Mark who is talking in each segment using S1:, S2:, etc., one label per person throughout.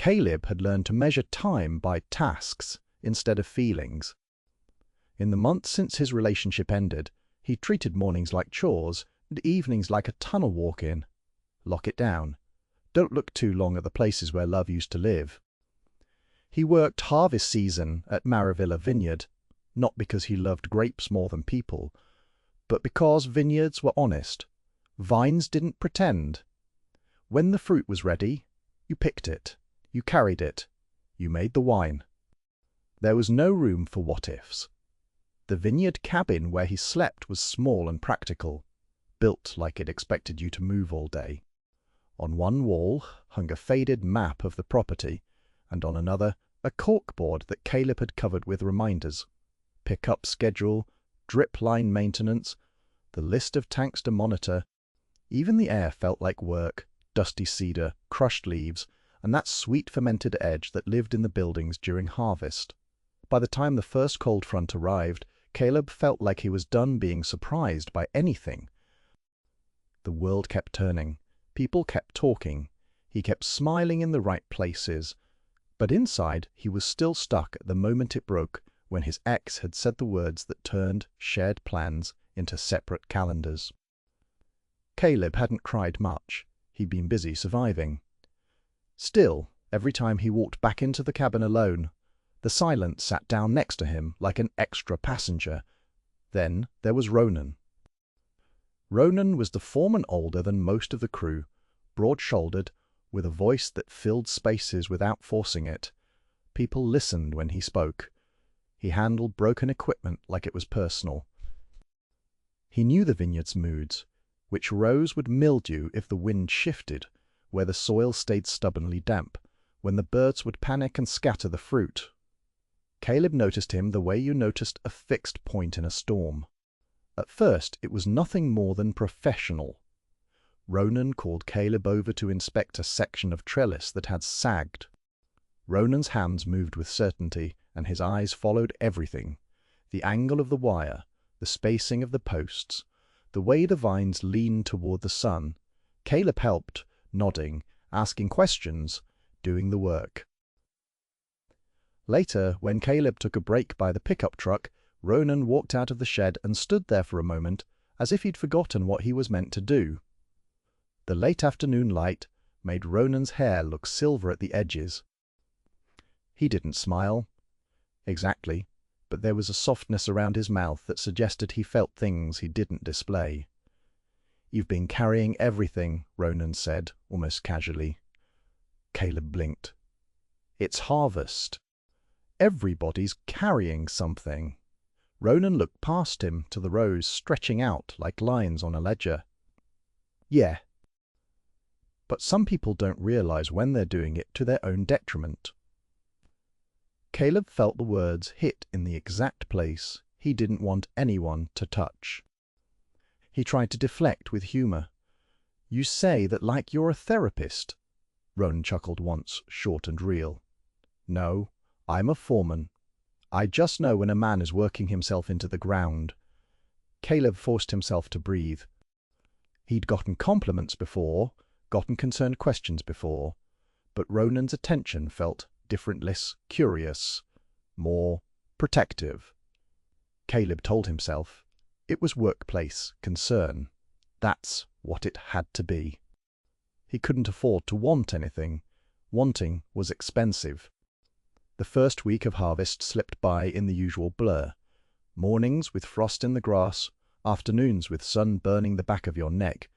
S1: Caleb had learned to measure time by tasks instead of feelings. In the months since his relationship ended, he treated mornings like chores and evenings like a tunnel walk-in. Lock it down. Don't look too long at the places where love used to live. He worked harvest season at Maravilla Vineyard, not because he loved grapes more than people, but because vineyards were honest. Vines didn't pretend. When the fruit was ready, you picked it, you carried it, you made the wine. There was no room for what-ifs. The vineyard cabin where he slept was small and practical, built like it expected you to move all day. On one wall hung a faded map of the property, and on another a corkboard that Caleb had covered with reminders. Pick-up schedule, drip line maintenance, the list of tanks to monitor. Even the air felt like work, dusty cedar, crushed leaves, and that sweet fermented edge that lived in the buildings during harvest. By the time the first cold front arrived, Caleb felt like he was done being surprised by anything. The world kept turning. People kept talking. He kept smiling in the right places. But inside, he was still stuck at the moment it broke, when his ex had said the words that turned shared plans into separate calendars. Caleb hadn't cried much. He'd been busy surviving. Still, every time he walked back into the cabin alone, the silence sat down next to him like an extra passenger. Then there was Ronan. Ronan was the foreman older than most of the crew, broad-shouldered, with a voice that filled spaces without forcing it. People listened when he spoke. He handled broken equipment like it was personal. He knew the vineyard's moods, which rows would mildew if the wind shifted, where the soil stayed stubbornly damp, when the birds would panic and scatter the fruit. Caleb noticed him the way you noticed a fixed point in a storm. At first, it was nothing more than professional. Ronan called Caleb over to inspect a section of trellis that had sagged. Ronan's hands moved with certainty, and his eyes followed everything. The angle of the wire, the spacing of the posts, the way the vines leaned toward the sun. Caleb helped, nodding, asking questions, doing the work. Later, when Caleb took a break by the pickup truck, Ronan walked out of the shed and stood there for a moment, as if he'd forgotten what he was meant to do. The late afternoon light made Ronan's hair look silver at the edges. He didn't smile. Exactly, but there was a softness around his mouth that suggested he felt things he didn't display. "You've been carrying everything," Ronan said, almost casually. Caleb blinked. "It's harvest. Everybody's carrying something." Ronan looked past him to the rows stretching out like lines on a ledger. "Yeah. But some people don't realize when they're doing it to their own detriment." Caleb felt the words hit in the exact place he didn't want anyone to touch. He tried to deflect with humor. "You say that like you're a therapist." Ronan chuckled once, short and real. "No, I'm a foreman. I just know when a man is working himself into the ground." Caleb forced himself to breathe. He'd gotten compliments before, gotten concerned questions before, but Ronan's attention felt different, less curious, more protective. Caleb told himself it was workplace concern. That's what it had to be. He couldn't afford to want anything. Wanting was expensive. The first week of harvest slipped by in the usual blur. Mornings with frost in the grass, afternoons with sun burning the back of your neck,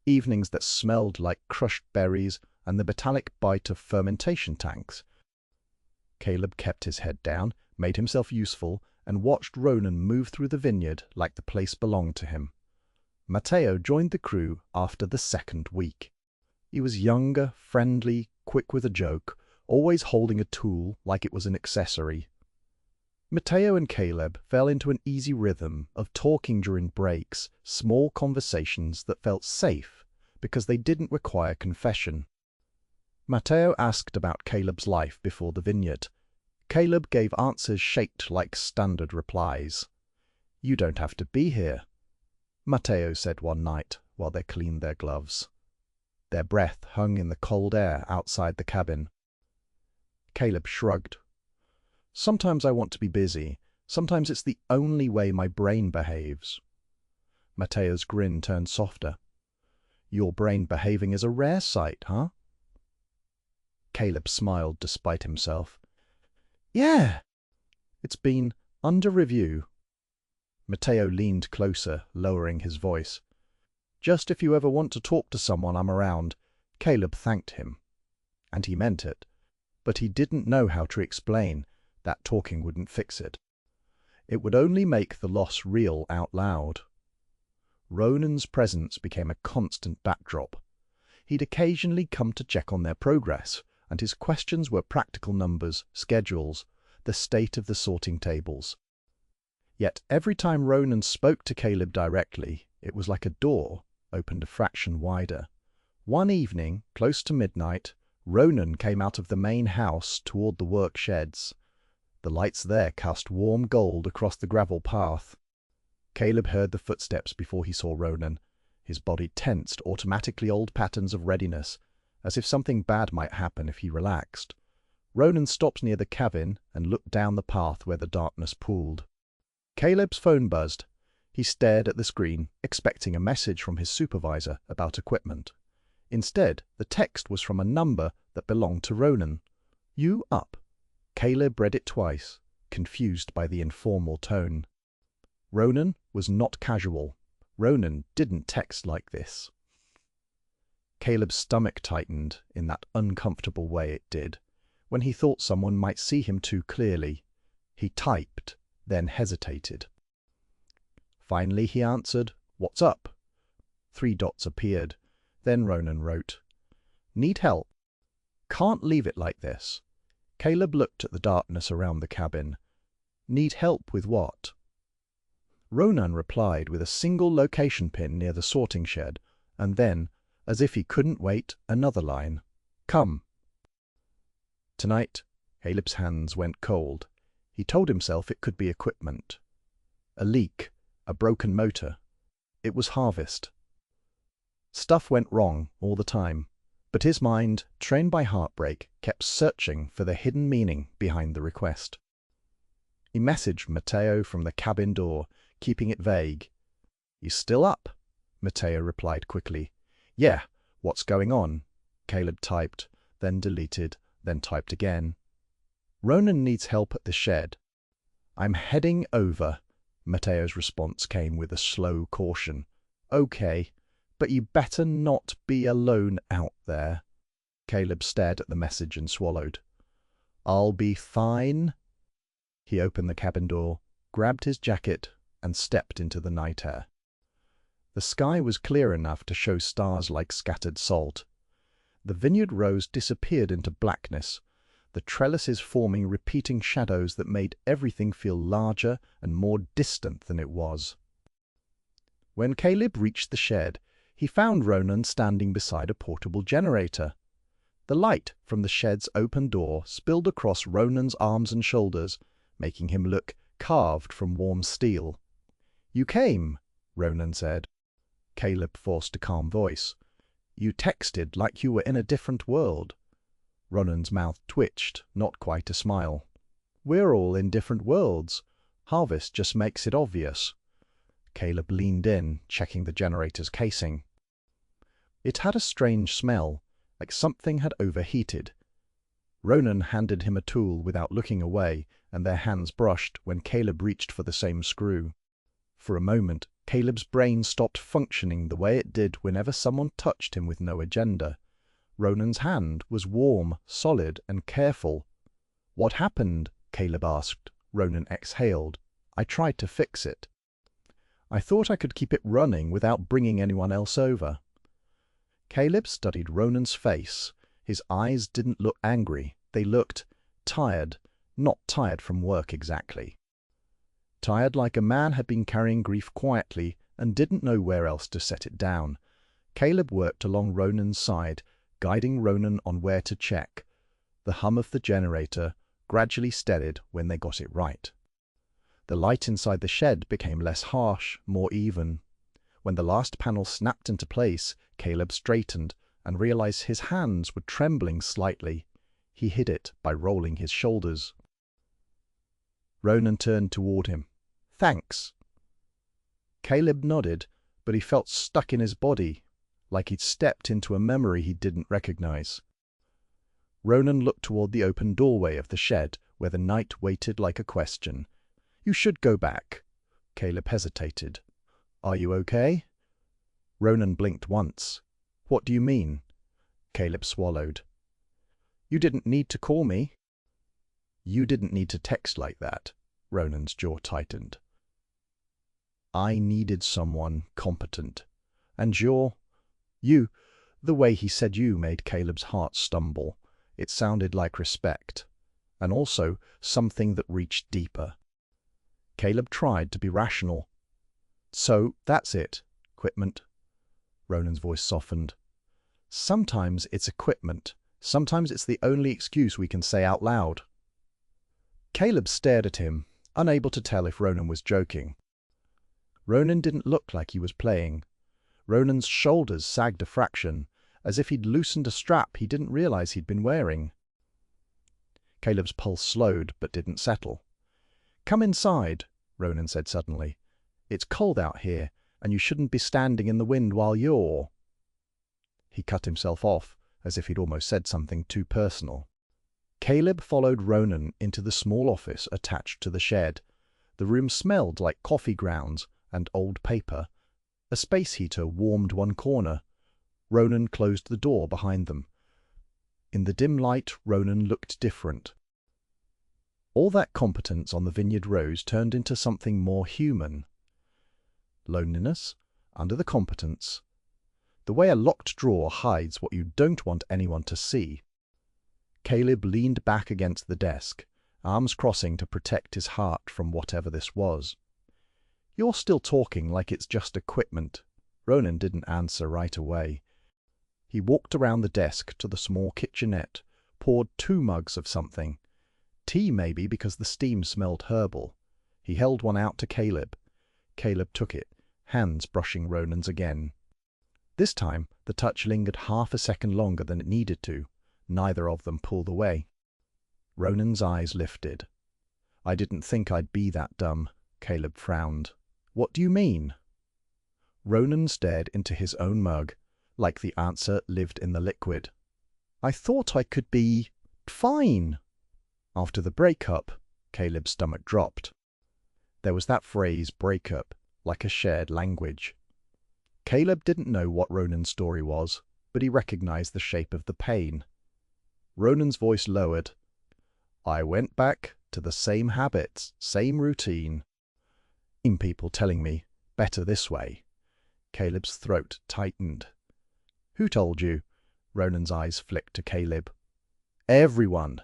S1: evenings that smelled like crushed berries and the metallic bite of fermentation tanks. Caleb kept his head down, made himself useful, and watched Ronan move through the vineyard like the place belonged to him. Matteo joined the crew after the second week. He was younger, friendly, quick with a joke, always holding a tool like it was an accessory. Matteo and Caleb fell into an easy rhythm of talking during breaks, small conversations that felt safe because they didn't require confession. Matteo asked about Caleb's life before the vineyard. Caleb gave answers shaped like standard replies. "You don't have to be here," Matteo said one night while they cleaned their gloves. Their breath hung in the cold air outside the cabin. Caleb shrugged. Sometimes I want to be busy. Sometimes it's the only way my brain behaves. Matteo's grin turned softer. Your brain behaving is a rare sight, huh? Caleb smiled despite himself. Yeah. It's been under review. Matteo leaned closer, lowering his voice. Just if you ever want to talk to someone, I'm around. Caleb thanked him. And he meant it. But he didn't know how to explain that talking wouldn't fix it. It would only make the loss real out loud. Ronan's presence became a constant backdrop. He'd occasionally come to check on their progress, and his questions were practical numbers, schedules, the state of the sorting tables. Yet every time Ronan spoke to Caleb directly, it was like a door opened a fraction wider. One evening, close to midnight, Ronan came out of the main house toward the work sheds. The lights there cast warm gold across the gravel path. Caleb heard the footsteps before he saw Ronan. His body tensed automatically old patterns of readiness, as if something bad might happen if he relaxed. Ronan stopped near the cabin and looked down the path where the darkness pooled. Caleb's phone buzzed. He stared at the screen, expecting a message from his supervisor about equipment. Instead, the text was from a number that belonged to Ronan. You up? Caleb read it twice, confused by the informal tone. Ronan was not casual. Ronan didn't text like this. Caleb's stomach tightened in that uncomfortable way it did, when he thought someone might see him too clearly. He typed, then hesitated. Finally he answered, "What's up?" 3 dots appeared. Then Ronan wrote, "Need help? Can't leave it like this." Caleb looked at the darkness around the cabin. "Need help with what?" Ronan replied with a single location pin near the sorting shed, and then, as if he couldn't wait, another line. "Come." Tonight, Caleb's hands went cold. He told himself it could be equipment. A leak, a broken motor. It was harvest. Stuff went wrong all the time, but his mind, trained by heartbreak, kept searching for the hidden meaning behind the request. He messaged Matteo from the cabin door, keeping it vague. "You still up?" Matteo replied quickly. "Yeah, what's going on?" Caleb typed, then deleted, then typed again. "Ronan needs help at the shed." "I'm heading over." Matteo's response came with a slow caution. "Okay, but you better not be alone out there." Caleb stared at the message and swallowed. "I'll be fine." He opened the cabin door, grabbed his jacket, and stepped into the night air. The sky was clear enough to show stars like scattered salt. The vineyard rows disappeared into blackness, the trellises forming repeating shadows that made everything feel larger and more distant than it was. When Caleb reached the shed, he found Ronan standing beside a portable generator. The light from the shed's open door spilled across Ronan's arms and shoulders, making him look carved from warm steel. "You came," Ronan said. Caleb forced a calm voice. "You texted like you were in a different world." Ronan's mouth twitched, not quite a smile. "We're all in different worlds. Harvest just makes it obvious." Caleb leaned in, checking the generator's casing. It had a strange smell, like something had overheated. Ronan handed him a tool without looking away, and their hands brushed when Caleb reached for the same screw. For a moment, Caleb's brain stopped functioning the way it did whenever someone touched him with no agenda. Ronan's hand was warm, solid, and careful. "What happened?" Caleb asked. Ronan exhaled. "I tried to fix it. I thought I could keep it running without bringing anyone else over." Caleb studied Ronan's face. His eyes didn't look angry. They looked tired, not tired from work exactly. Tired like a man had been carrying grief quietly and didn't know where else to set it down. Caleb worked along Ronan's side, guiding Ronan on where to check. The hum of the generator gradually steadied when they got it right. The light inside the shed became less harsh, more even. When the last panel snapped into place, Caleb straightened and realized his hands were trembling slightly. He hid it by rolling his shoulders. Ronan turned toward him. "Thanks." Caleb nodded, but he felt stuck in his body, like he'd stepped into a memory he didn't recognize. Ronan looked toward the open doorway of the shed, where the night waited like a question. "You should go back." Caleb hesitated. "Are you okay?" Ronan blinked once. "What do you mean?" Caleb swallowed. "You didn't need to call me." "You didn't need to text like that." Ronan's jaw tightened. "I needed someone competent. And you, the way he said you made Caleb's heart stumble. It sounded like respect, and also something that reached deeper. Caleb tried to be rational. "So, that's it. Equipment." Ronan's voice softened. "Sometimes it's equipment. Sometimes it's the only excuse we can say out loud." Caleb stared at him, unable to tell if Ronan was joking. Ronan didn't look like he was playing. Ronan's shoulders sagged a fraction, as if he'd loosened a strap he didn't realize he'd been wearing. Caleb's pulse slowed, but didn't settle. "Come inside," Ronan said suddenly. "It's cold out here, and you shouldn't be standing in the wind while you're—" He cut himself off, as if he'd almost said something too personal. Caleb followed Ronan into the small office attached to the shed. The room smelled like coffee grounds and old paper. A space heater warmed one corner. Ronan closed the door behind them. In the dim light, Ronan looked different. All that competence on the Vineyard Rose turned into something more human. Loneliness, under the competence. The way a locked drawer hides what you don't want anyone to see. Caleb leaned back against the desk, arms crossing to protect his heart from whatever this was. "You're still talking like it's just equipment." Ronan didn't answer right away. He walked around the desk to the small kitchenette, poured 2 mugs of something. Tea maybe, because the steam smelled herbal. He held one out to Caleb. Caleb took it, hands brushing Ronan's again. This time, the touch lingered half a second longer than it needed to. Neither of them pulled away. Ronan's eyes lifted. "I didn't think I'd be that dumb." Caleb frowned. "What do you mean?" Ronan stared into his own mug, like the answer lived in the liquid. "I thought I could be fine." After the breakup, Caleb's stomach dropped. There was that phrase, breakup, like a shared language. Caleb didn't know what Ronan's story was, but he recognized the shape of the pain. Ronan's voice lowered. "I went back to the same habits, same routine. People telling me, better this way." Caleb's throat tightened. "Who told you?" Ronan's eyes flicked to Caleb. "Everyone.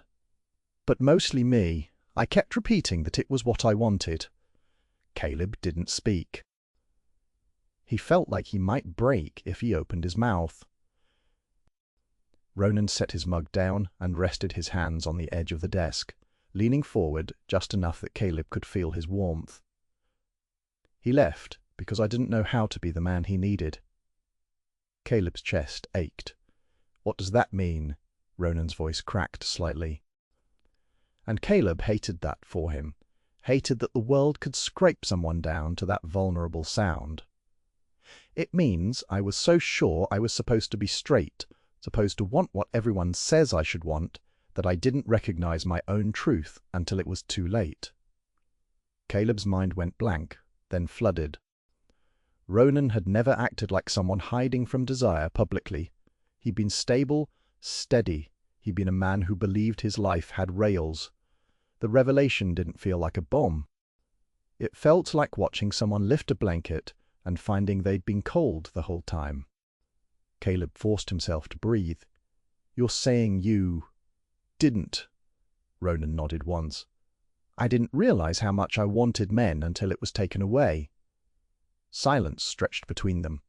S1: But mostly me. I kept repeating that it was what I wanted." Caleb didn't speak. He felt like he might break if he opened his mouth. Ronan set his mug down and rested his hands on the edge of the desk, leaning forward just enough that Caleb could feel his warmth. "He left because I didn't know how to be the man he needed." Caleb's chest ached. "What does that mean?" Ronan's voice cracked slightly. And Caleb hated that for him, hated that the world could scrape someone down to that vulnerable sound. "It means I was so sure I was supposed to be straight, supposed to want what everyone says I should want, that I didn't recognize my own truth until it was too late." Caleb's mind went blank, then flooded. Ronan had never acted like someone hiding from desire publicly. He'd been stable, steady. He'd been a man who believed his life had rails. The revelation didn't feel like a bomb. It felt like watching someone lift a blanket and finding they'd been cold the whole time. Caleb forced himself to breathe. "You're saying you didn't?" Ronan nodded once. "I didn't realize how much I wanted men until it was taken away." Silence stretched between them,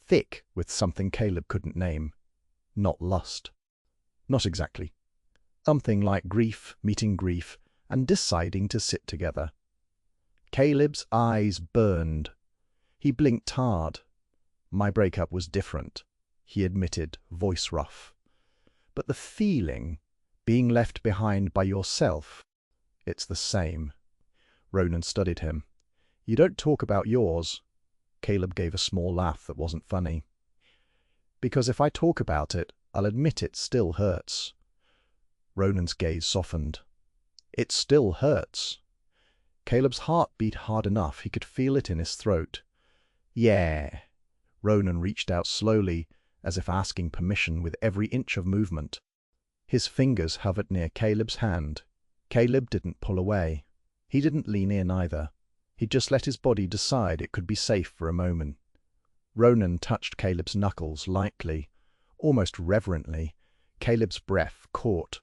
S1: thick with something Caleb couldn't name. Not lust. Not exactly. Something like grief meeting grief and deciding to sit together. Caleb's eyes burned. He blinked hard. "My breakup was different," he admitted, voice rough. "But the feeling Being left behind by yourself. It's the same. Ronan studied him. You don't talk about yours. Caleb gave a small laugh that wasn't funny. Because if I talk about it, I'll admit it still hurts. Ronan's gaze softened. It still hurts. Caleb's heart beat hard enough he could feel it in his throat. Yeah. Ronan reached out slowly, as if asking permission with every inch of movement. His fingers hovered near Caleb's hand. Caleb didn't pull away. He didn't lean in either. He just let his body decide it could be safe for a moment. Ronan touched Caleb's knuckles lightly, almost reverently. Caleb's breath caught.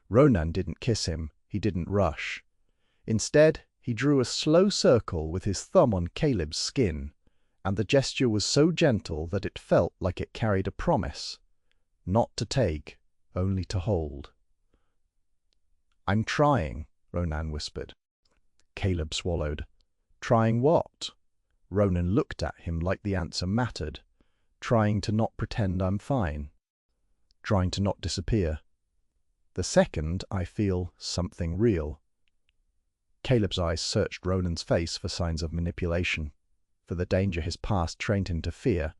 S1: Ronan didn't kiss him. He didn't rush. Instead, he drew a slow circle with his thumb on Caleb's skin, and the gesture was so gentle that it felt like it carried a promise. Not to take, only to hold. I'm trying, Ronan whispered. Caleb swallowed. Trying what? Ronan looked at him like the answer mattered. Trying to not pretend I'm fine. Trying to not disappear. The second I feel something real. Caleb's eyes searched Ronan's face for signs of manipulation, for the danger his past trained him to fear.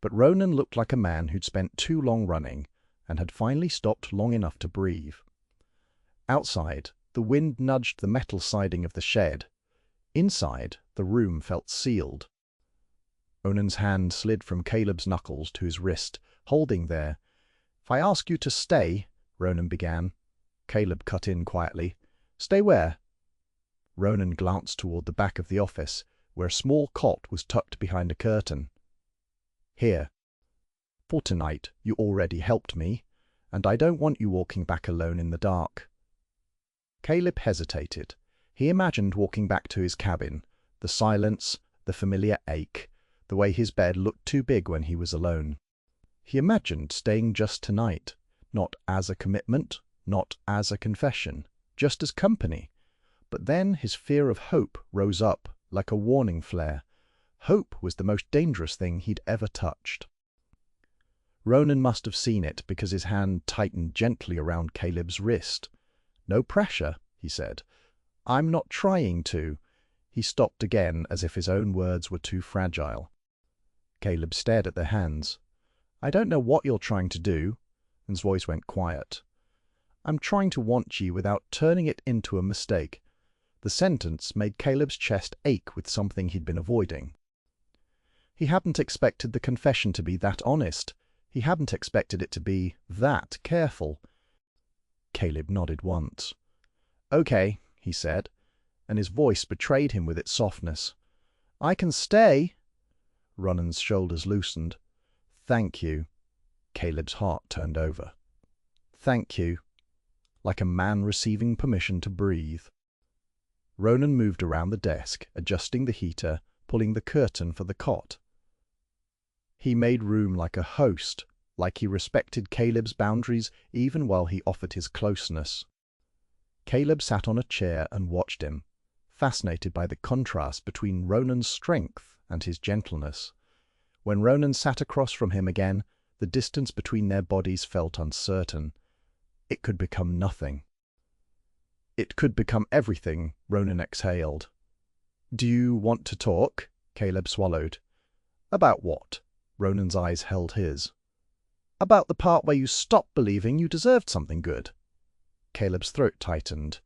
S1: But Ronan looked like a man who'd spent too long running and had finally stopped long enough to breathe. Outside, the wind nudged the metal siding of the shed. Inside, the room felt sealed. Ronan's hand slid from Caleb's knuckles to his wrist, holding there. If I ask you to stay, Ronan began. Caleb cut in quietly. Stay where? Ronan glanced toward the back of the office, where a small cot was tucked behind a curtain. Here. For tonight, you already helped me, and I don't want you walking back alone in the dark. Caleb hesitated. He imagined walking back to his cabin, the silence, the familiar ache, the way his bed looked too big when he was alone. He imagined staying just tonight, not as a commitment, not as a confession, just as company. But then his fear of hope rose up like a warning flare. Hope was the most dangerous thing he'd ever touched. Ronan must have seen it because his hand tightened gently around Caleb's wrist. No pressure, he said. I'm not trying to. He stopped again as if his own words were too fragile. Caleb stared at their hands. I don't know what you're trying to do. His voice went quiet. I'm trying to want you without turning it into a mistake. The sentence made Caleb's chest ache with something he'd been avoiding. He hadn't expected the confession to be that honest. He hadn't expected it to be that careful. Caleb nodded once. Okay, he said, and his voice betrayed him with its softness. I can stay. Ronan's shoulders loosened. Thank you. Caleb's heart turned over. Thank you. Like a man receiving permission to breathe. Ronan moved around the desk, adjusting the heater, pulling the curtain for the cot. He made room like a host, like he respected Caleb's boundaries even while he offered his closeness. Caleb sat on a chair and watched him, fascinated by the contrast between Ronan's strength and his gentleness. When Ronan sat across from him again, the distance between their bodies felt uncertain. It could become nothing. It could become everything, Ronan exhaled. Do you want to talk? Caleb swallowed. About what? Ronan's eyes held his. About the part where you stopped believing you deserved something good. Caleb's throat tightened.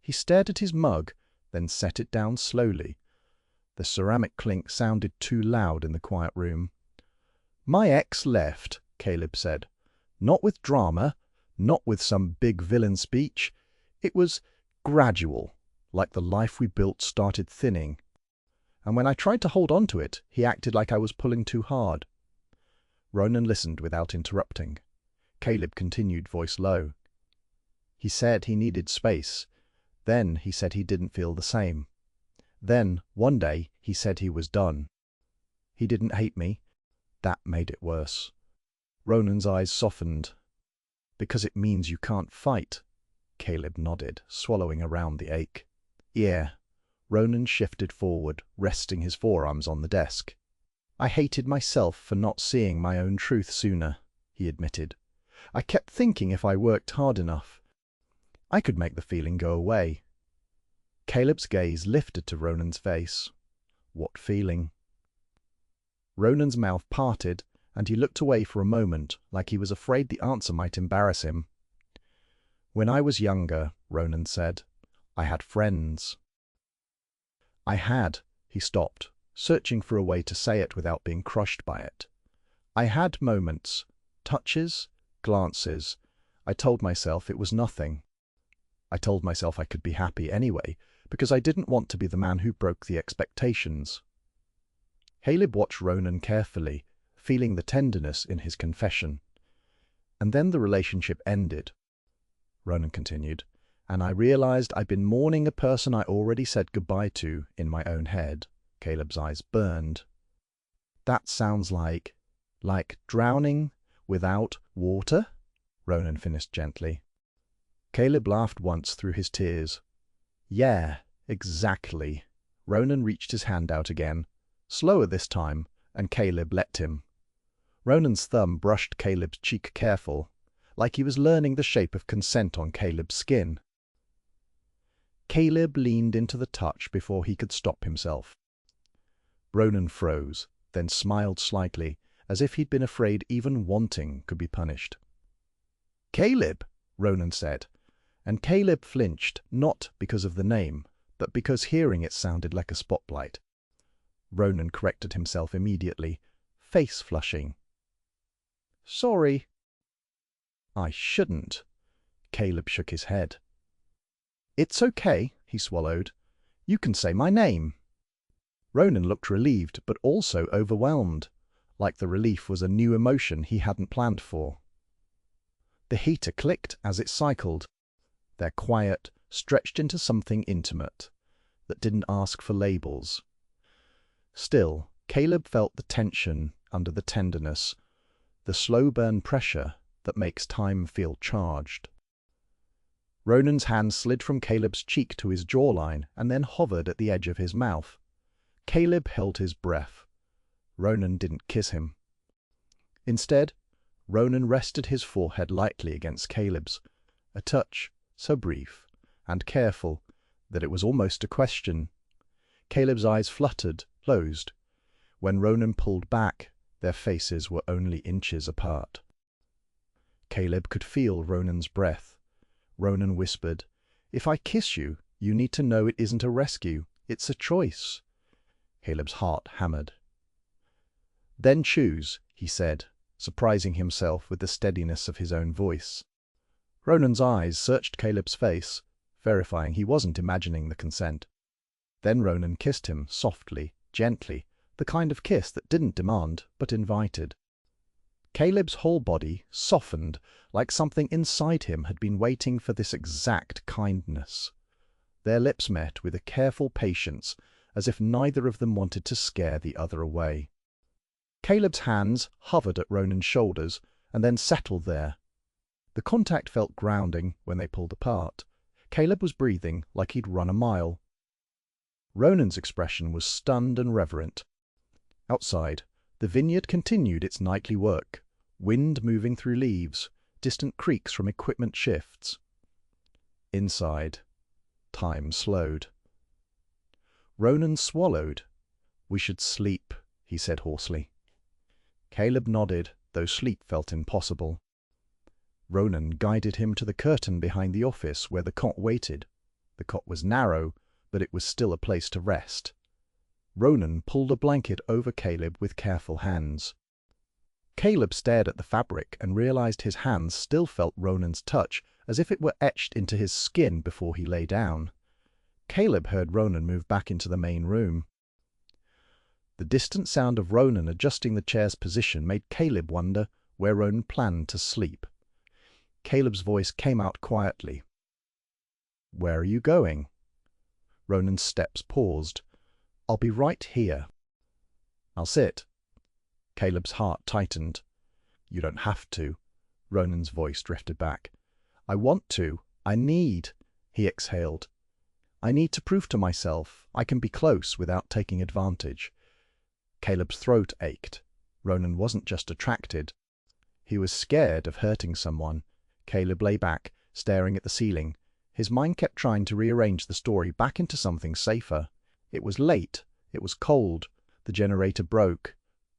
S1: He stared at his mug, then set it down slowly. The ceramic clink sounded too loud in the quiet room. My ex left, Caleb said. Not with drama, not with some big villain speech. It was gradual, like the life we built started thinning. And when I tried to hold on to it, he acted like I was pulling too hard. Ronan listened without interrupting. Caleb continued, voice low. He said he needed space. Then he said he didn't feel the same. Then, one day, he said he was done. He didn't hate me. That made it worse. Ronan's eyes softened. Because it means you can't fight. Caleb nodded, swallowing around the ache. Yeah. Ronan shifted forward, resting his forearms on the desk. I hated myself for not seeing my own truth sooner, he admitted. I kept thinking if I worked hard enough, I could make the feeling go away. Caleb's gaze lifted to Ronan's face. What feeling? Ronan's mouth parted, and he looked away for a moment, like he was afraid the answer might embarrass him. When I was younger, Ronan said, I had friends. He stopped, searching for a way to say it without being crushed by it. I had moments, touches, glances. I told myself it was nothing. I told myself I could be happy anyway, because I didn't want to be the man who broke the expectations. Caleb watched Ronan carefully, feeling the tenderness in his confession. And then the relationship ended. Ronan continued, and I realized I'd been mourning a person I already said goodbye to in my own head. Caleb's eyes burned. That sounds like drowning without water? Ronan finished gently. Caleb laughed once through his tears. Yeah, exactly. Ronan reached his hand out again, slower this time, and Caleb let him. Ronan's thumb brushed Caleb's cheek careful, like he was learning the shape of consent on Caleb's skin. Caleb leaned into the touch before he could stop himself. Ronan froze, then smiled slightly, as if he'd been afraid even wanting could be punished. Caleb, Ronan said, and Caleb flinched, not because of the name, but because hearing it sounded like a spotlight. Ronan corrected himself immediately, face flushing. Sorry. I shouldn't. Caleb shook his head. It's okay, he swallowed. You can say my name. Ronan looked relieved, but also overwhelmed, like the relief was a new emotion he hadn't planned for. The heater clicked as it cycled. Their quiet stretched into something intimate that didn't ask for labels. Still, Caleb felt the tension under the tenderness, the slow burn pressure that makes time feel charged. Ronan's hand slid from Caleb's cheek to his jawline and then hovered at the edge of his mouth. Caleb held his breath. Ronan didn't kiss him. Instead, Ronan rested his forehead lightly against Caleb's, a touch so brief and careful that it was almost a question. Caleb's eyes fluttered, closed. When Ronan pulled back, their faces were only inches apart. Caleb could feel Ronan's breath. Ronan whispered, "If I kiss you, you need to know it isn't a rescue. It's a choice." Caleb's heart hammered. "Then choose," he said, surprising himself with the steadiness of his own voice. Ronan's eyes searched Caleb's face, verifying he wasn't imagining the consent. Then Ronan kissed him, softly, gently, the kind of kiss that didn't demand, but invited. Caleb's whole body softened, like something inside him had been waiting for this exact kindness. Their lips met with a careful patience, as if neither of them wanted to scare the other away. Caleb's hands hovered at Ronan's shoulders and then settled there. The contact felt grounding when they pulled apart. Caleb was breathing like he'd run a mile. Ronan's expression was stunned and reverent. Outside, the vineyard continued its nightly work, wind moving through leaves, distant creaks from equipment shifts. Inside, time slowed. Ronan swallowed. "We should sleep," he said hoarsely. Caleb nodded, though sleep felt impossible. Ronan guided him to the curtain behind the office where the cot waited. The cot was narrow, but it was still a place to rest. Ronan pulled a blanket over Caleb with careful hands. Caleb stared at the fabric and realized his hands still felt Ronan's touch, as if it were etched into his skin before he lay down. Caleb heard Ronan move back into the main room. The distant sound of Ronan adjusting the chair's position made Caleb wonder where Ronan planned to sleep. Caleb's voice came out quietly. "Where are you going?" Ronan's steps paused. "I'll be right here." "I'll sit." Caleb's heart tightened. "You don't have to." Ronan's voice drifted back. "I want to. I need," he exhaled. "I need to prove to myself I can be close without taking advantage." Caleb's throat ached. Ronan wasn't just attracted. He was scared of hurting someone. Caleb lay back, staring at the ceiling. His mind kept trying to rearrange the story back into something safer. It was late. It was cold. The generator broke.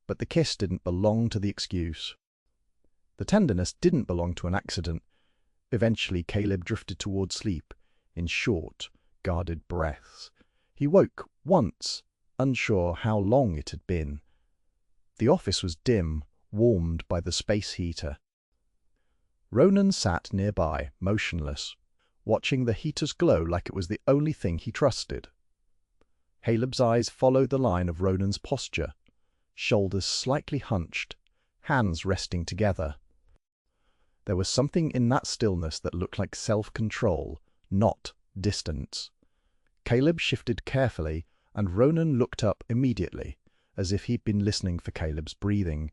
S1: But the kiss didn't belong to the excuse. The tenderness didn't belong to an accident. Eventually, Caleb drifted toward sleep, in short, guarded breaths. He woke once, unsure how long it had been. The office was dim, warmed by the space heater. Ronan sat nearby, motionless, watching the heater's glow like it was the only thing he trusted. Caleb's eyes followed the line of Ronan's posture, shoulders slightly hunched, hands resting together. There was something in that stillness that looked like self-control, not distance. Caleb shifted carefully, and Ronan looked up immediately, as if he'd been listening for Caleb's breathing.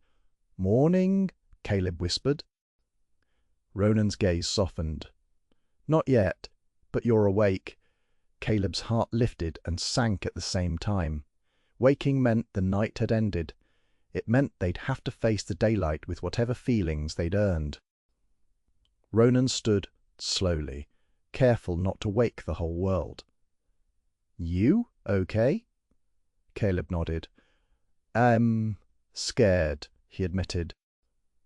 S1: "Morning," Caleb whispered. Ronan's gaze softened. "Not yet, but you're awake." Caleb's heart lifted and sank at the same time. Waking meant the night had ended. It meant they'd have to face the daylight with whatever feelings they'd earned. Ronan stood slowly, careful not to wake the whole world. "You okay?" Caleb nodded. Scared," he admitted.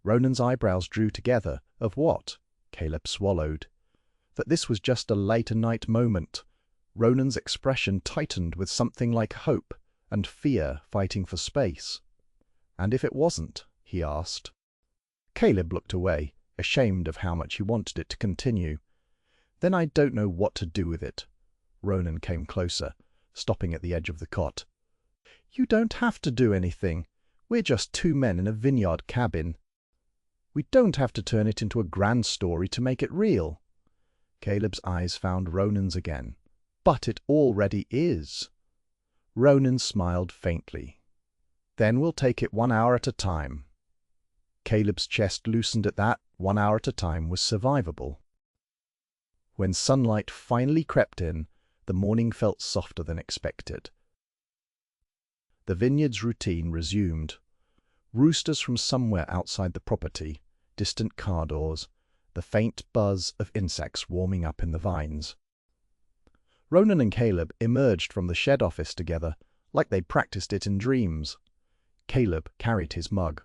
S1: Ronan's eyebrows drew together. Of what? Caleb swallowed. That this was just a later night moment. Ronan's expression tightened with something like hope and fear fighting for space. "And if it wasn't?" he asked. Caleb looked away, ashamed of how much he wanted it to continue. "Then I don't know what to do with it." Ronan came closer, stopping at the edge of the cot. "You don't have to do anything. We're just two men in a vineyard cabin. We don't have to turn it into a grand story to make it real." Caleb's eyes found Ronan's again. "But it already is." Ronan smiled faintly. "Then we'll take it 1 hour at a time." Caleb's chest loosened at that. 1 hour at a time was survivable. When sunlight finally crept in, the morning felt softer than expected. The vineyard's routine resumed. Roosters from somewhere outside the property, distant car doors, the faint buzz of insects warming up in the vines. Ronan and Caleb emerged from the shed office together, like they'd practiced it in dreams. Caleb carried his mug.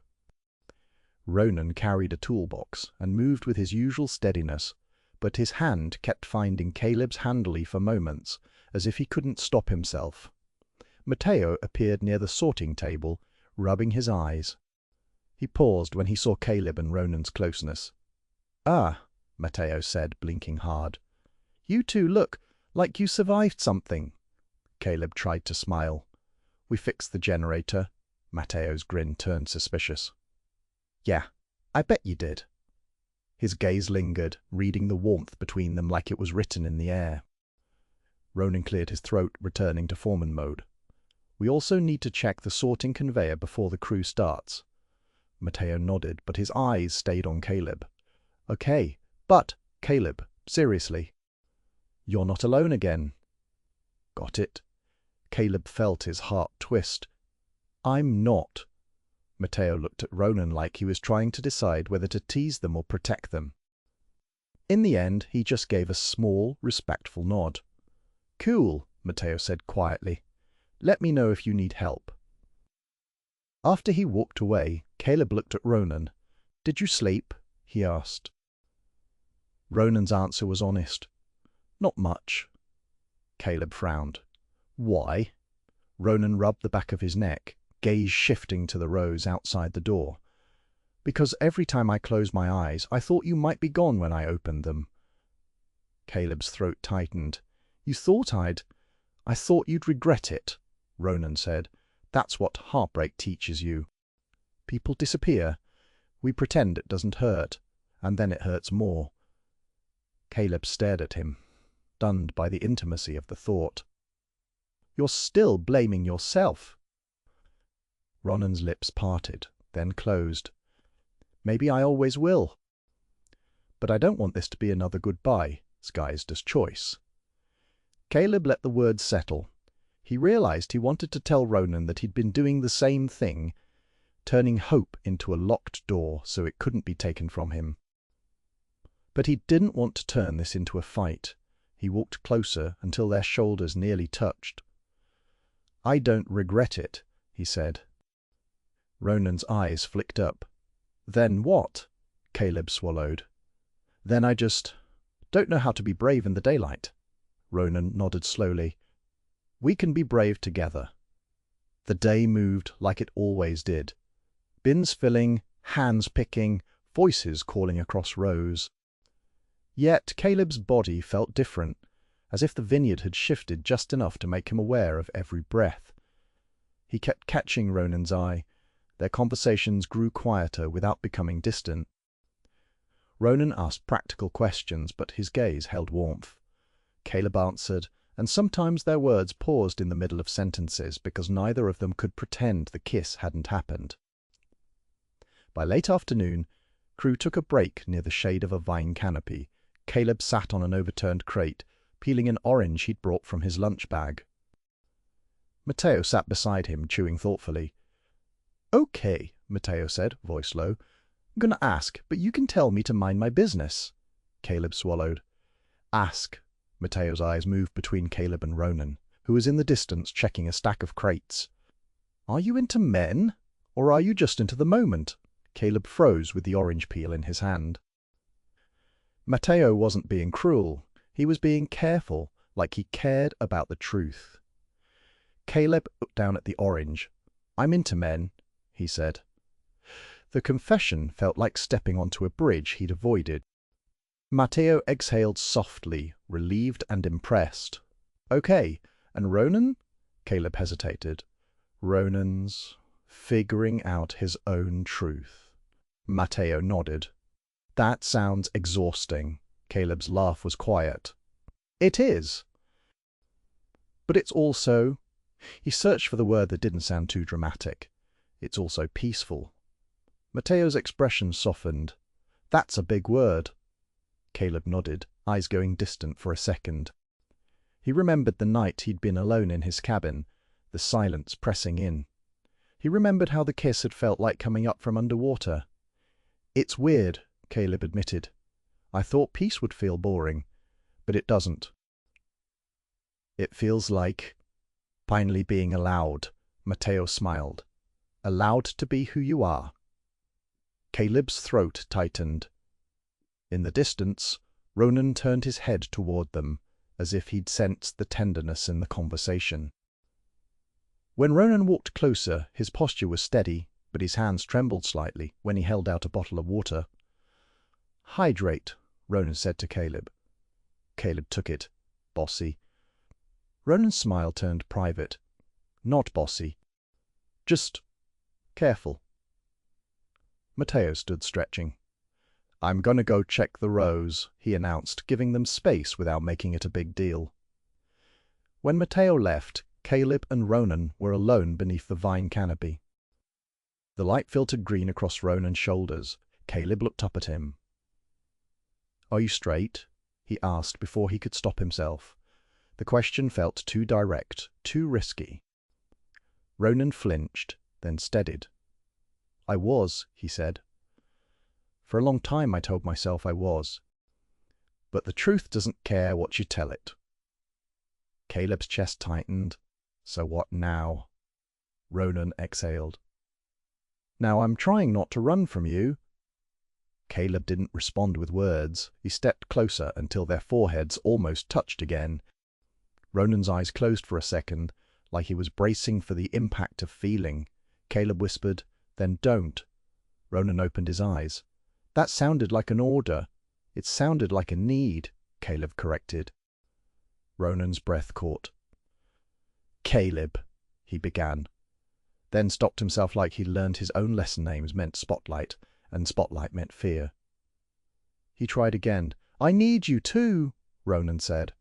S1: Ronan carried a toolbox and moved with his usual steadiness, but his hand kept finding Caleb's handle for moments, as if he couldn't stop himself. Matteo appeared near the sorting table, rubbing his eyes. He paused when he saw Caleb and Ronan's closeness. "Ah," Matteo said, blinking hard. "You two look like you survived something." Caleb tried to smile. "We fixed the generator." Matteo's grin turned suspicious. "Yeah, I bet you did." His gaze lingered, reading the warmth between them like it was written in the air. Ronan cleared his throat, returning to foreman mode. "We also need to check the sorting conveyor before the crew starts." Matteo nodded, but his eyes stayed on Caleb. "Okay, but, Caleb, seriously. You're not alone again." "Got it." Caleb felt his heart twist. "I'm not." Matteo looked at Ronan like he was trying to decide whether to tease them or protect them. In the end, he just gave a small, respectful nod. "Cool," Matteo said quietly. "Let me know if you need help." After he walked away, Caleb looked at Ronan. "Did you sleep?" he asked. Ronan's answer was honest. "Not much." Caleb frowned. "Why?" Ronan rubbed the back of his neck, gaze shifting to the rows outside the door. "Because every time I closed my eyes, I thought you might be gone when I opened them." Caleb's throat tightened. "You thought I thought you'd regret it," Ronan said. "That's what heartbreak teaches you. People disappear. We pretend it doesn't hurt, and then it hurts more." Caleb stared at him, stunned by the intimacy of the thought. "You're still blaming yourself." Ronan's lips parted, then closed. "Maybe I always will. But I don't want this to be another goodbye, disguised as choice." Caleb let the words settle. He realized he wanted to tell Ronan that he'd been doing the same thing, turning hope into a locked door so it couldn't be taken from him. But he didn't want to turn this into a fight. He walked closer until their shoulders nearly touched. "I don't regret it," he said. Ronan's eyes flicked up. "Then what?" Caleb swallowed. "Then I just don't know how to be brave in the daylight." Ronan nodded slowly. "We can be brave together." The day moved like it always did. Bins filling, hands picking, voices calling across rows. Yet Caleb's body felt different, as if the vineyard had shifted just enough to make him aware of every breath. He kept catching Ronan's eye. Their conversations grew quieter without becoming distant. Ronan asked practical questions, but his gaze held warmth. Caleb answered, and sometimes their words paused in the middle of sentences because neither of them could pretend the kiss hadn't happened. By late afternoon, Crew took a break near the shade of a vine canopy. Caleb sat on an overturned crate, peeling an orange he'd brought from his lunch bag. Matteo sat beside him, chewing thoughtfully. "Okay," Matteo said, voice low. "I'm gonna ask, but you can tell me to mind my business." Caleb swallowed. "Ask." Matteo's eyes moved between Caleb and Ronan, who was in the distance checking a stack of crates. "Are you into men, or are you just into the moment?" Caleb froze with the orange peel in his hand. Matteo wasn't being cruel. He was being careful, like he cared about the truth. Caleb looked down at the orange. "I'm into men," he said. The confession felt like stepping onto a bridge he'd avoided. Matteo exhaled softly, relieved and impressed. "Okay, and Ronan?" Caleb hesitated. "Ronan's figuring out his own truth." Matteo nodded. "That sounds exhausting." Caleb's laugh was quiet. "It is. But it's also—" He searched for the word that didn't sound too dramatic. "It's also peaceful." Matteo's expression softened. "That's a big word." Caleb nodded, eyes going distant for a second. He remembered the night he'd been alone in his cabin, the silence pressing in. He remembered how the kiss had felt like coming up from underwater. "It's weird," Caleb admitted. "I thought peace would feel boring, but it doesn't. It feels like finally being allowed." Matteo smiled. "Allowed to be who you are." Caleb's throat tightened. In the distance, Ronan turned his head toward them, as if he'd sensed the tenderness in the conversation. When Ronan walked closer, his posture was steady, but his hands trembled slightly when he held out a bottle of water. "Hydrate," Ronan said to Caleb. Caleb took it. "Bossy." Ronan's smile turned private. "Not bossy. Just careful." Matteo stood stretching. "I'm gonna go check the rows," he announced, giving them space without making it a big deal. When Matteo left, Caleb and Ronan were alone beneath the vine canopy. The light filtered green across Ronan's shoulders. Caleb looked up at him. "Are you straight?" he asked before he could stop himself. The question felt too direct, too risky. Ronan flinched, then steadied. "I was," he said. "For a long time I told myself I was. But the truth doesn't care what you tell it." Caleb's chest tightened. "So what now?" Ronan exhaled. "Now I'm trying not to run from you." Caleb didn't respond with words. He stepped closer until their foreheads almost touched again. Ronan's eyes closed for a second, like he was bracing for the impact of feeling. Caleb whispered, "Then don't." Ronan opened his eyes. "That sounded like an order." "It sounded like a need," Caleb corrected. Ronan's breath caught. "Caleb," he began, then stopped himself like he'd learned his own lesson names meant spotlight, and spotlight meant fear. He tried again. "I need you too," Ronan said.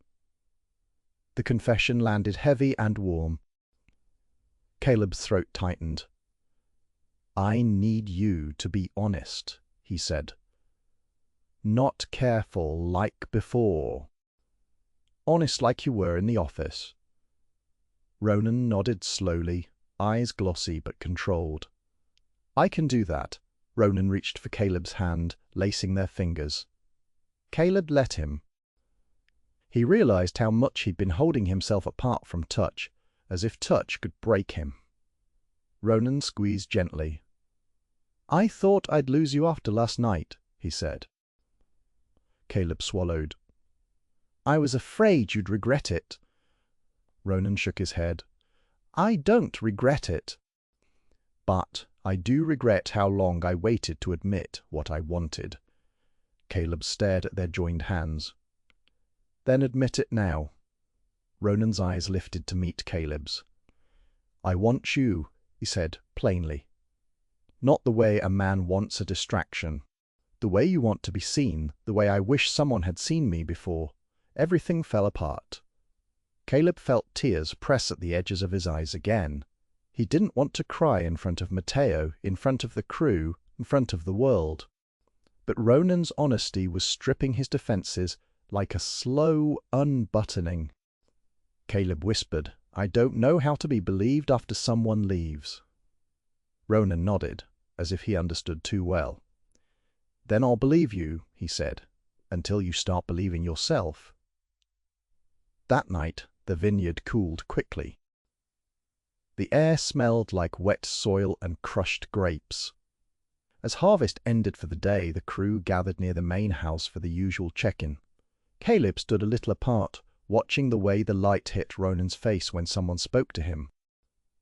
S1: The confession landed heavy and warm. Caleb's throat tightened. "I need you to be honest," he said. "Not careful like before. Honest like you were in the office." Ronan nodded slowly, eyes glossy but controlled. I can do that. Ronan reached for Caleb's hand, lacing their fingers. Caleb let him. He realized how much he'd been holding himself apart from touch, as if touch could break him. Ronan squeezed gently. I thought I'd lose you after last night, he said. Caleb swallowed. I was afraid you'd regret it. Ronan shook his head. I don't regret it. But I do regret how long I waited to admit what I wanted. Caleb stared at their joined hands. Then admit it now. Ronan's eyes lifted to meet Caleb's. I want you, he said plainly. Not the way a man wants a distraction. The way you want to be seen, the way I wish someone had seen me before. Everything fell apart. Caleb felt tears press at the edges of his eyes again. He didn't want to cry in front of Matteo, in front of the crew, in front of the world. But Ronan's honesty was stripping his defenses like a slow unbuttoning. Caleb whispered, I don't know how to be believed after someone leaves. Ronan nodded, as if he understood too well. Then I'll believe you, he said, until you start believing yourself. That night, the vineyard cooled quickly. The air smelled like wet soil and crushed grapes. As harvest ended for the day, the crew gathered near the main house for the usual check-in. Caleb stood a little apart, watching the way the light hit Ronan's face when someone spoke to him.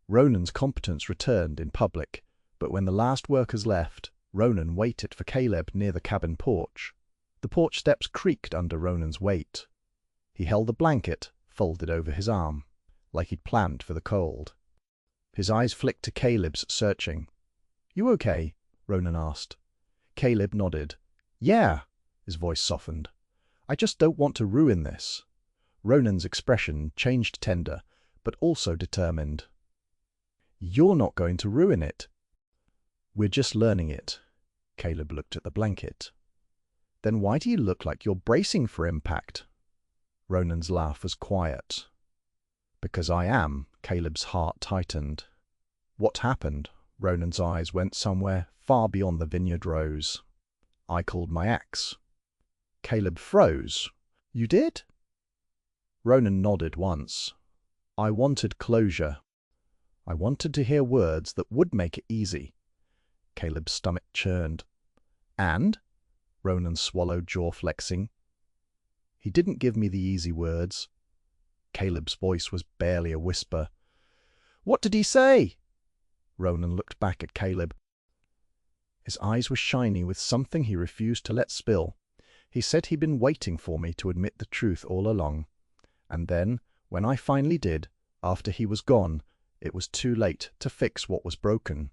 S1: Ronan's competence returned in public, but when the last workers left, Ronan waited for Caleb near the cabin porch. The porch steps creaked under Ronan's weight. He held the blanket folded over his arm, like he'd planned for the cold. His eyes flicked to Caleb's, searching. You okay? Ronan asked. Caleb nodded. Yeah, his voice softened. I just don't want to ruin this. Ronan's expression changed tender, but also determined. You're not going to ruin it. We're just learning it. Caleb looked at the blanket. Then why do you look like you're bracing for impact? Ronan's laugh was quiet. Because I am, Caleb's heart tightened. What happened? Ronan's eyes went somewhere far beyond the vineyard rows. I called my axe. Caleb froze. You did? Ronan nodded once. I wanted closure. I wanted to hear words that would make it easy. Caleb's stomach churned. And? Ronan swallowed, jaw flexing. He didn't give me the easy words. Caleb's voice was barely a whisper. What did he say? Ronan looked back at Caleb. His eyes were shiny with something he refused to let spill. He said he'd been waiting for me to admit the truth all along. And then, when I finally did, after he was gone, it was too late to fix what was broken.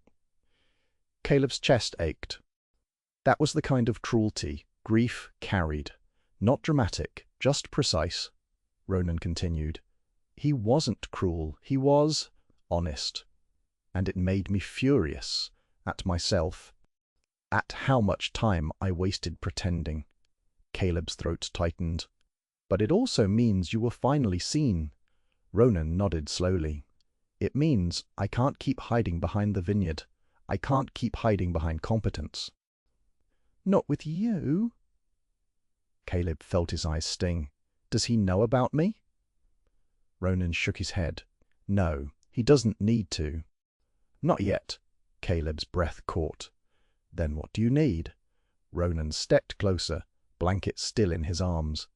S1: Caleb's chest ached. That was the kind of cruelty grief carried. Not dramatic, just precise. Ronan continued. He wasn't cruel, he was honest. And it made me furious at myself, at how much time I wasted pretending. Caleb's throat tightened. But it also means you were finally seen. Ronan nodded slowly. It means I can't keep hiding behind the vineyard. I can't keep hiding behind competence. Not with you? Caleb felt his eyes sting. Does he know about me? Ronan shook his head. No, he doesn't need to. Not yet. Caleb's breath caught. Then what do you need? Ronan stepped closer, blanket still in his arms.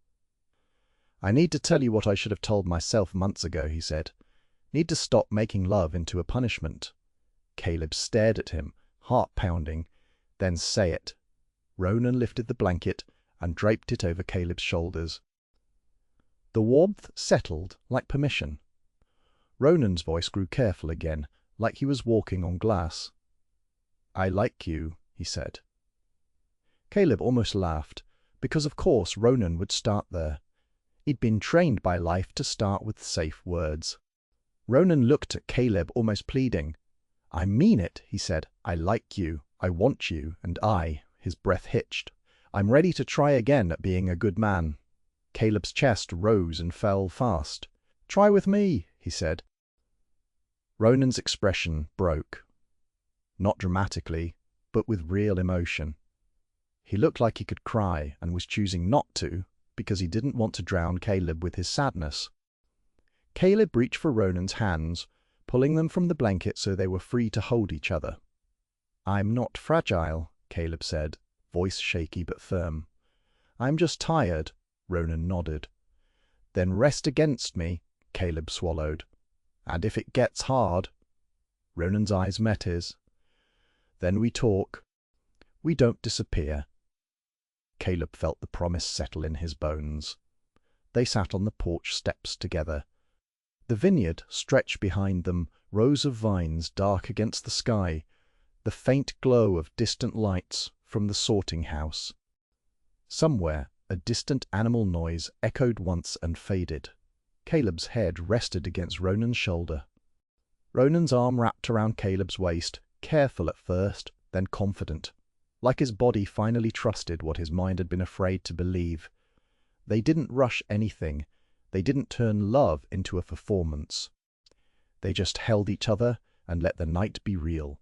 S1: I need to tell you what I should have told myself months ago, he said. Need to stop making love into a punishment. Caleb stared at him, heart pounding. Then say it. Ronan lifted the blanket and draped it over Caleb's shoulders. The warmth settled like permission. Ronan's voice grew careful again, like he was walking on glass. I like you, he said. Caleb almost laughed, because of course Ronan would start there. He'd been trained by life to start with safe words. Ronan looked at Caleb almost pleading. I mean it, he said. I like you, I want you, and his breath hitched. I'm ready to try again at being a good man. Caleb's chest rose and fell fast. Try with me, he said. Ronan's expression broke. not dramatically, but with real emotion. He looked like he could cry and was choosing not to because he didn't want to drown Caleb with his sadness. Caleb reached for Ronan's hands, pulling them from the blanket so they were free to hold each other. "I'm not fragile," Caleb said, voice shaky but firm. "I'm just tired," Ronan nodded. "Then rest against me," Caleb swallowed. "And if it gets hard—" Ronan's eyes met his. "Then we talk. We don't disappear." Caleb felt the promise settle in his bones. They sat on the porch steps together. The vineyard stretched behind them, rows of vines dark against the sky, the faint glow of distant lights from the sorting house. Somewhere, a distant animal noise echoed once and faded. Caleb's head rested against Ronan's shoulder. Ronan's arm wrapped around Caleb's waist, careful at first, then confident, like his body finally trusted what his mind had been afraid to believe. They didn't rush anything. They didn't turn love into a performance. They just held each other and let the night be real.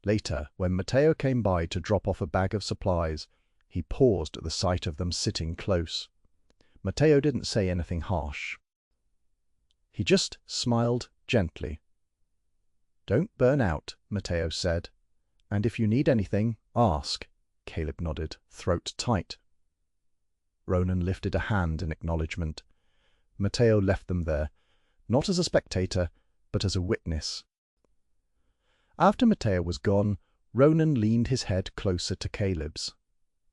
S1: Later, when Matteo came by to drop off a bag of supplies, he paused at the sight of them sitting close. Matteo didn't say anything harsh. He just smiled gently. "Don't burn out," Matteo said. "And if you need anything, ask." Caleb nodded, throat tight. Ronan lifted a hand in acknowledgement. Matteo left them there, not as a spectator, but as a witness. After Matteo was gone, Ronan leaned his head closer to Caleb's.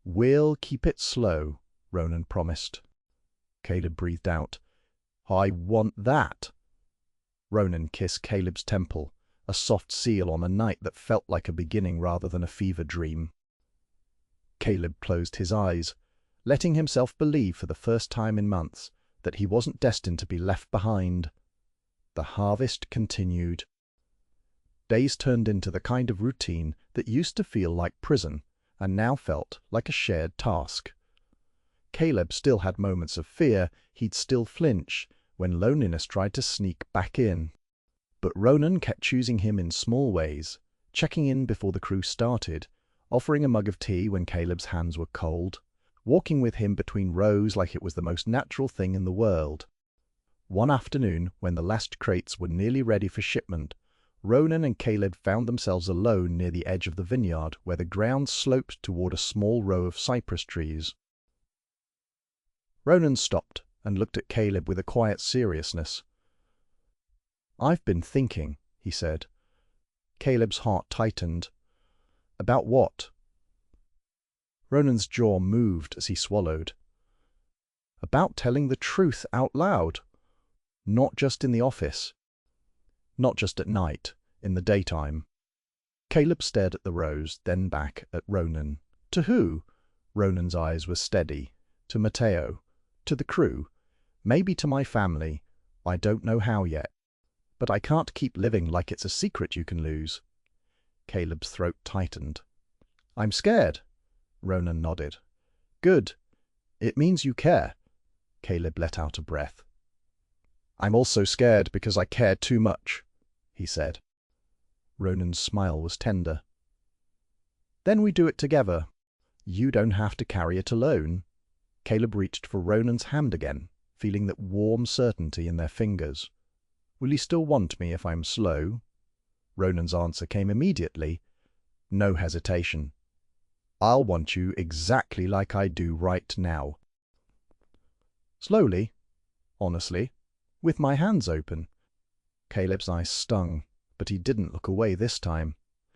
S1: "We'll keep it slow," Ronan promised. Caleb breathed out. "I want that." Ronan kissed Caleb's temple, a soft seal on a night that felt like a beginning rather than a fever dream. Caleb closed his eyes, letting himself believe for the first time in months that he wasn't destined to be left behind. The harvest continued. Days turned into the kind of routine that used to feel like prison and now felt like a shared task. Caleb still had moments of fear. He'd still flinch when loneliness tried to sneak back in. But Ronan kept choosing him in small ways, checking in before the crew started, offering a mug of tea when Caleb's hands were cold, walking with him between rows like it was the most natural thing in the world. One afternoon, when the last crates were nearly ready for shipment, Ronan and Caleb found themselves alone near the edge of the vineyard where the ground sloped toward a small row of cypress trees. Ronan stopped and looked at Caleb with a quiet seriousness. "I've been thinking," he said. Caleb's heart tightened. "About what?" Ronan's jaw moved as he swallowed. "About telling the truth out loud. Not just in the office. Not just at night, in the daytime." Caleb stared at the rose, then back at Ronan. To who? Ronan's eyes were steady. To Matteo. To the crew. Maybe to my family. I don't know how yet. But I can't keep living like it's a secret you can lose. Caleb's throat tightened. "I'm scared." Ronan nodded. "Good. It means you care." Caleb let out a breath. "I'm also scared because I care too much," he said. Ronan's smile was tender. "Then we do it together. You don't have to carry it alone." Caleb reached for Ronan's hand again, feeling that warm certainty in their fingers. "Will you still want me if I'm slow?" Ronan's answer came immediately. No hesitation. "I'll want you exactly like I do right now." Slowly, honestly, with my hands open. Caleb's eyes stung, but he didn't look away this time.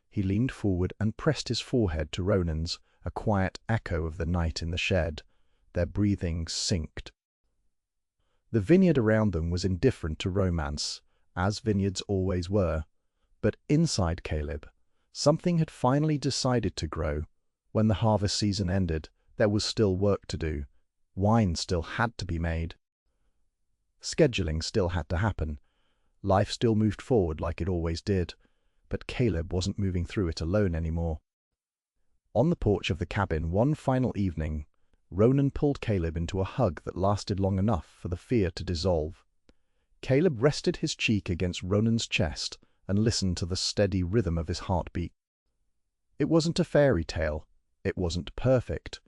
S1: He leaned forward and pressed his forehead to Ronan's, a quiet echo of the night in the shed. Their breathing synced. The vineyard around them was indifferent to romance, as vineyards always were. But inside Caleb, something had finally decided to grow. When the harvest season ended, there was still work to do. Wine still had to be made. Scheduling still had to happen. Life still moved forward like it always did. But Caleb wasn't moving through it alone anymore. On the porch of the cabin one final evening, Ronan pulled Caleb into a hug that lasted long enough for the fear to dissolve. Caleb rested his cheek against Ronan's chest and listened to the steady rhythm of his heartbeat. It wasn't a fairy tale. It wasn't perfect.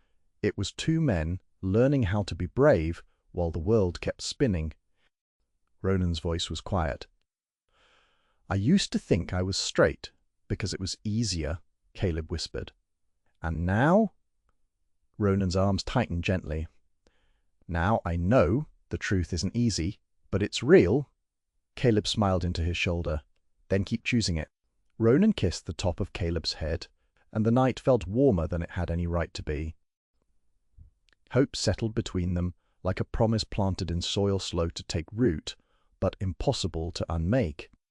S1: It was two men learning how to be brave while the world kept spinning. Ronan's voice was quiet. "I used to think I was straight because it was easier," Caleb whispered. "And now?" Ronan's arms tightened gently. "Now I know the truth isn't easy, but it's real." Caleb smiled into his shoulder. "Then keep choosing it." Ronan kissed the top of Caleb's head, and the night felt warmer than it had any right to be. Hope settled between them like a promise planted in soil slow to take root, but impossible to unmake.